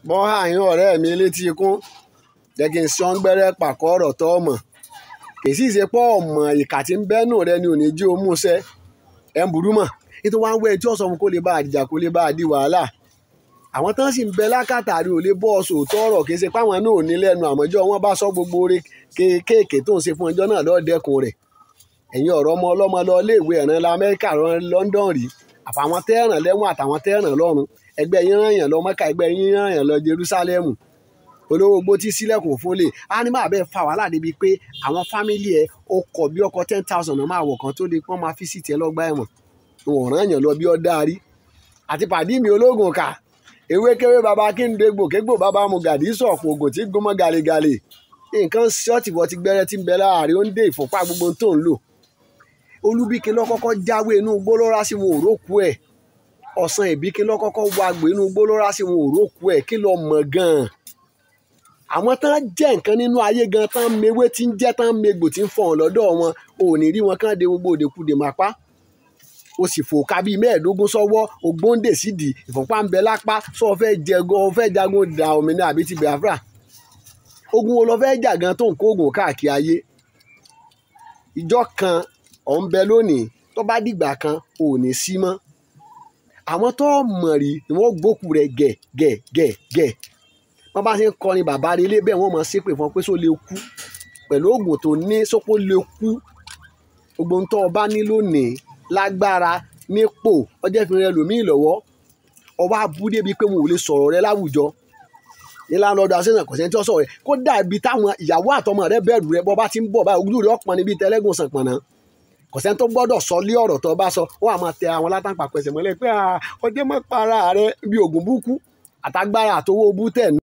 bọ́ àyàn ọ̀rẹ́ mi létí ikún jẹ́ kí n sán gbẹ́rẹ́ pàkọ́ ọ̀rọ̀ tó mọ̀ kì í sì ṣe pọ́ ọ̀mọ̀ ìkà tí ń bẹ́nu rẹ ni ò ní jí o mú ṣẹ́ ẹ̀ ń burú mọ̀ nítorí wọn á wẹ́ tí ọ̀sán fún kó lè bá àdìjà kó lè bá àdì wàhálà àwọn tán sì ń bẹ lákàtàrí ò lè bọ́ ọ̀sọ̀ tó ọ̀rọ̀ kì í ṣe páwọn náà ò ní lẹ́nu àmọ́jọ́ wọn bá sọ gbogbo oore kéékèèké tó ń ṣe fún ọjọ́ náà lọ́ọ́ dẹ́kun rẹ̀ ẹ̀yin ọ̀rọ̀ ọmọ ọlọ́mọ lọ iléèwé ẹ̀ràn lamẹ́ríkà rán London rí àfàwọn tẹ́ràn lẹ́wọ̀n àtàwọn tẹ́ràn lọ́run ẹgbẹ́ yín rán yàn lọ Mẹ́kà ẹgbẹ́ yín rán yàn lọ Jerusalem olówó gbó tí sílẹ̀kùn fólè á ní bàbá ẹ̀ fà wàhálà débi pé àwọn fámìlì ẹ̀ ó kọ̀ bí ọkọ̀ 10,000 náà máa wọ̀ kan tó lè pọ́n máa fi sí tiẹ̀ lọ́gbà ẹ̀wọ̀n wọn rán yàn lọ bí ọ dárí àti pàdí mi ológun kà ewékewé baba kí n dégbò kégbò baba mu gàdí sọ̀pọ̀ ògùn tí gbọ́mọ galegale nǹkan ṣọ́ọ̀tì wọ́n ti gbẹ́rẹ́ tí ń bẹ láàrin ó ń dé ìfọ̀pá gbogbo tó ń lò Olúbíkin lọ́kọ́kọ́ jáwé inú gbólórá sí wọn òrókù ẹ̀ Ọ̀sán Ìbíkin lọ́kọ́kọ́ wàgbé inú gbólórá sí wọn òrókù ẹ̀ kí lọ mọ̀ gan-an àwọn tán jẹ́ nǹkan nínú ayé gan tán mewé tí ń jẹ́ tán megbò tí ń fọ̀hún lọ́dọ̀ wọn ò ní rí wọn kán de gbogbo òdekùdè mápá o sì fò ká bíi 15 sọ́wọ́ ògbóǹdè sídìí ìfọ̀pá ń bẹ lápá sọ fẹ́ jagun da òmìnira àbí ti Biafra ogun wo lọ fẹ́ jà gan tó ń kó oògùn káàkiri ayé ìjọ kan ọ̀ ń bẹ lónìí tó bá dìgbà kan ò ní sí mọ́ àwọn tó mọ̀ rí ni wọ́n gbókù rẹ̀ gẹ̀ wọ́n bá ṣe ń kọrin bàbá rẹ̀ lé bẹ́ẹ̀ wọ́n mọ̀ ṣépè fún ọ pé só lè kú pẹ̀lú oògùn tó ní sópó lè kú gbogbo ń tọ́ ọ bá ní lónìí lágbára nípò ọjọ́ ìfìrìn ẹlòmíì lọ́wọ́ ọwọ́ abúlé bíi pé mo ò lè sọ̀rọ̀ rẹ láwùjọ nílànà ọdọ àṣẹyàn kò sẹ́ni tí ó sọ̀rọ̀ rẹ kó dàbí táwọn ìyàwó àtọmọ rẹ bẹ̀rù rẹ bọ́ bá ti ń bọ̀ báyìí ojú rẹ ọ̀pọ̀ níbi tẹ́lẹ́gùn sànpọ̀nà kò sẹ́ni tó gbọ́dọ̀ sọ lé ọ̀rọ̀ tó bá sọ wọ́n á máa tẹ àwọn látàǹpà pẹ̀sẹ̀ mọ́lẹ̀ pé ọjọ́ mọ́ para rẹ bí oògùn búkú àtagbára àtowó bú tẹ̀